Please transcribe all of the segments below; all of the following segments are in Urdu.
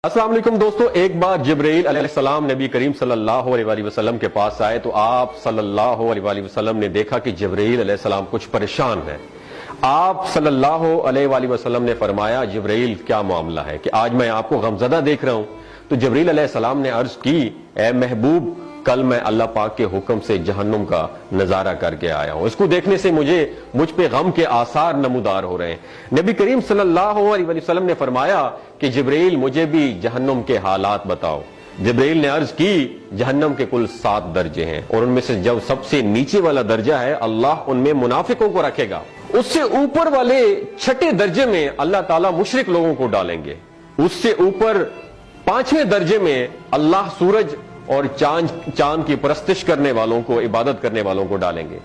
السلام علیکم دوستو، ایک بار جبرائیل علیہ السلام نبی کریم صلی اللہ علیہ وآلہ وسلم کے پاس آئے تو آپ صلی اللہ علیہ وآلہ وسلم نے دیکھا کہ جبرائیل علیہ السلام کچھ پریشان ہے۔ آپ صلی اللہ علیہ وآلہ وسلم نے فرمایا جبرائیل کیا معاملہ ہے کہ آج میں آپ کو غمزدہ دیکھ رہا ہوں؟ تو جبرائیل علیہ السلام نے عرض کی، اے محبوب، کل میں اللہ پاک کے حکم سے جہنم کا نظارہ کر کے آیا ہوں، اس کو دیکھنے سے مجھ پہ غم کے آثار نمودار ہو رہے ہیں۔ نبی کریم صلی اللہ علیہ وسلم نے فرمایا کہ جبرائیل مجھے بھی جہنم کے حالات بتاؤ۔ جبرائیل نے عرض کی، جہنم کے کل 7 درجے ہیں اور ان میں سے جو سب سے نیچے والا درجہ ہے اللہ ان میں منافقوں کو رکھے گا، اس سے اوپر والے 6 درجے میں اللہ تعالیٰ مشرک لوگوں کو ڈالیں گے، اس سے اوپر 5ویں درجے میں اللہ سورج اور چاند کی پرستش کرنے والوں کو، عبادت کرنے والوں کو ڈالیں گے،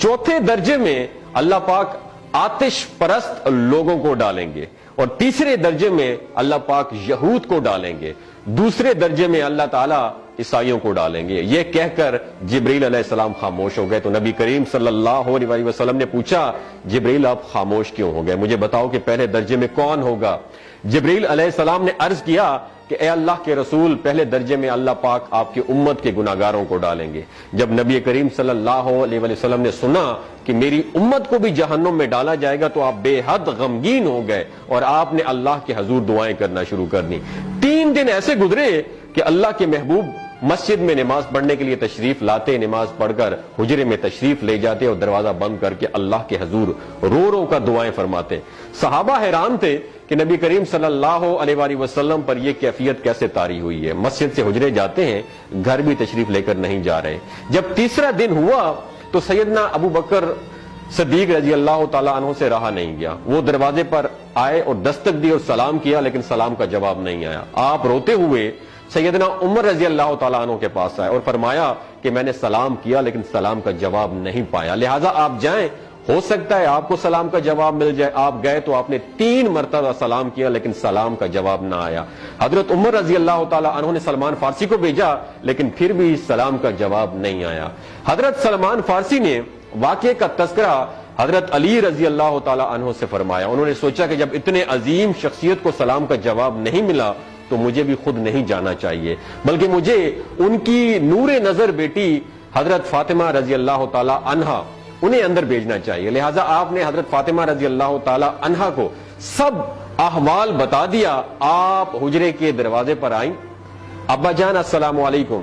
4تھے درجے میں اللہ پاک آتش پرست لوگوں کو ڈالیں گے، اور 3 درجے میں اللہ پاک یہود کو ڈالیں گے، 2 درجے میں اللہ تعالیٰ عیسائیوں کو ڈالیں گے۔ یہ کہہ کر جبرائیل علیہ السلام خاموش ہو گئے تو نبی کریم صلی اللہ علیہ وسلم نے پوچھا، جبرائیل آپ خاموش کیوں ہو گئے؟ مجھے بتاؤ کہ پہلے درجے میں کون ہوگا؟ جبرائیل علیہ السلام نے عرض کیا کہ اے اللہ کے رسول، پہلے درجے میں اللہ پاک آپ کی امت کے گناہگاروں کو ڈالیں گے۔ جب نبی کریم صلی اللہ علیہ وسلم نے سنا کہ میری امت کو بھی جہنم میں ڈالا جائے گا تو آپ بے حد غمگین ہو گئے اور آپ نے اللہ کے حضور دعائیں کرنا شروع کر دی۔ 3 دن ایسے گزرے کہ اللہ کے محبوب مسجد میں نماز پڑھنے کے لیے تشریف لاتے، نماز پڑھ کر حجرے میں تشریف لے جاتے اور دروازہ بند کر کے اللہ کے حضور رو رو کر دعائیں فرماتے۔ صحابہ حیران تھے کہ نبی کریم صلی اللہ علیہ وآلہ وسلم پر یہ کیفیت کیسے طاری ہوئی ہے، مسجد سے حجرے جاتے ہیں، گھر بھی تشریف لے کر نہیں جا رہے۔ جب تیسرا دن ہوا تو سیدنا ابو بکر صدیق رضی اللہ تعالیٰ عنہ سے رہا نہیں گیا، وہ دروازے پر آئے اور دستک دی اور سلام کیا، لیکن سلام کا جواب نہیں آیا۔ آپ روتے ہوئے سیدنا عمر رضی اللہ تعالیٰ عنہ کے پاس آئے اور فرمایا کہ میں نے سلام کیا لیکن سلام کا جواب نہیں پایا، لہٰذا آپ جائیں، ہو سکتا ہے آپ کو سلام کا جواب مل جائے۔ آپ گئے تو آپ نے 3 مرتبہ سلام کیا لیکن سلام کا جواب نہ آیا۔ حضرت عمر رضی اللہ تعالیٰ عنہ نے سلمان فارسی کو بھیجا لیکن پھر بھی سلام کا جواب نہیں آیا۔ حضرت سلمان فارسی نے واقعے کا تذکرہ حضرت علی رضی اللہ تعالیٰ عنہ سے فرمایا۔ انہوں نے سوچا کہ جب اتنے عظیم شخصیت کو سلام کا جواب نہیں ملا تو مجھے بھی خود نہیں جانا چاہیے، بلکہ مجھے ان کی نور نظر بیٹی حضرت فاطمہ رضی اللہ تعالیٰ عنہا انہیں اندر بھیجنا چاہیے۔ لہٰذا آپ نے حضرت فاطمہ رضی اللہ تعالیٰ عنہا کو سب احوال بتا دیا۔ آپ حجرے کے دروازے پر آئیں، ابا جان السلام علیکم،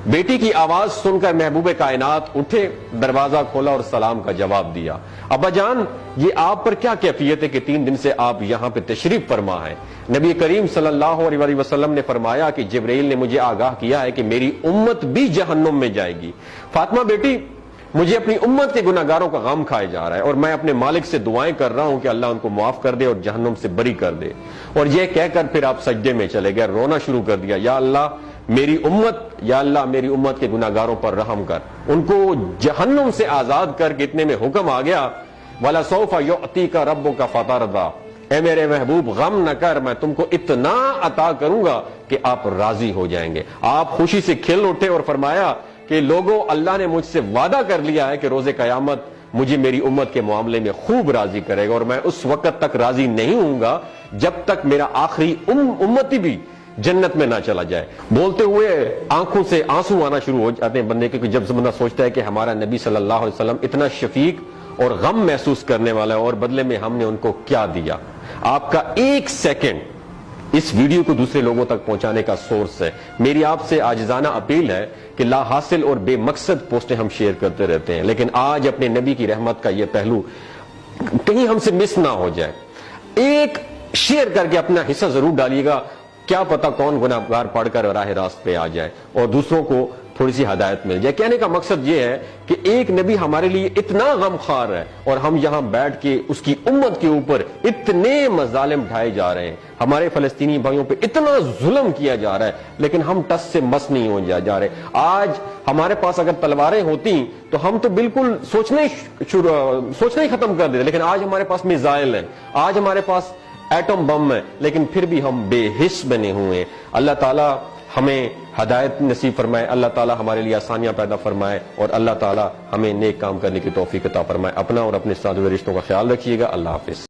بیٹی کی آواز سن کر محبوب کائنات اٹھے، دروازہ کھولا اور سلام کا جواب دیا۔ ابا جان، یہ آپ پر کیا کیفیت ہے کہ 3 دن سے آپ یہاں پہ تشریف فرما ہیں؟ نبی کریم صلی اللہ علیہ وسلم نے فرمایا کہ جبرائیل نے مجھے آگاہ کیا ہے کہ میری امت بھی جہنم میں جائے گی۔ فاطمہ بیٹی، مجھے اپنی امت کے گناہگاروں کا غم کھائے جا رہا ہے اور میں اپنے مالک سے دعائیں کر رہا ہوں کہ اللہ ان کو معاف کر دے اور جہنم سے بری کر دے۔ اور یہ کہہ کر پھر آپ سجدے میں چلے گئے، رونا شروع کر دیا، یا اللہ میری امت کے گناہگاروں پر رحم کر، ان کو جہنم سے آزاد کر کے اتنے میں حکم آ گیا، وَلَسَوْفَ يُعْطِيكَ رَبُّكَ فَتَرْضَىٰ، اے میرے محبوب غم نہ کر، میں تم کو اتنا عطا کروں گا کہ آپ راضی ہو جائیں گے۔ آپ خوشی سے کھل اٹھے اور فرمایا کہ لوگوں، اللہ نے مجھ سے وعدہ کر لیا ہے کہ روز قیامت مجھے میری امت کے معاملے میں خوب راضی کرے گا، اور میں اس وقت تک راضی نہیں ہوں گا جب تک میرا آخری امتی بھی جنت میں نہ چلا جائے۔ بولتے ہوئے آنکھوں سے آنسو آنا شروع ہو جاتے ہیں بندے کے، جب بندہ سوچتا ہے کہ ہمارا نبی صلی اللہ علیہ وسلم اتنا شفیق اور غم محسوس کرنے والا ہے اور بدلے میں ہم نے ان کو کیا دیا۔ آپ کا 1 سیکنڈ اس ویڈیو کو دوسرے لوگوں تک پہنچانے کا سورس ہے۔ میری آپ سے عاجزانہ اپیل ہے کہ لا حاصل اور بے مقصد پوسٹیں ہم شیئر کرتے رہتے ہیں، لیکن آج اپنے نبی کی رحمت کا یہ پہلو کہیں ہم سے مس نہ ہو جائے۔ ایک شیئر کر کے اپنا حصہ ضرور ڈالیے گا، کیا پتہ کون گناہگار پڑھ کر راہ راست پہ آ جائے اور دوسروں کو تھوڑی سی ہدایت مل جائے۔ کہنے کا مقصد یہ ہے کہ ایک نبی ہمارے لیے اتنا غم خوار ہے اور ہم یہاں بیٹھ کے اس کی امت کے اوپر اتنے مظالم ڈھائے جا رہے ہیں، ہمارے فلسطینی بھائیوں پہ اتنا ظلم کیا جا رہا ہے، لیکن ہم ٹس سے مس نہیں ہو جا رہے۔ آج ہمارے پاس اگر تلواریں ہوتی تو ہم تو بالکل سوچنا ہی ختم کر دیتے، لیکن آج ہمارے پاس میزائل ہیں، آج ہمارے پاس ایٹم بم ہے، لیکن پھر بھی ہم بے حس بنے ہوئے ہیں۔ اللہ تعالیٰ ہمیں ہدایت نصیب فرمائے، اللہ تعالیٰ ہمارے لیے آسانیاں پیدا فرمائے اور اللہ تعالیٰ ہمیں نیک کام کرنے کی توفیق عطا فرمائے۔ اپنا اور اپنے ساتھ جڑے رشتوں کا خیال رکھیے گا۔ اللہ حافظ۔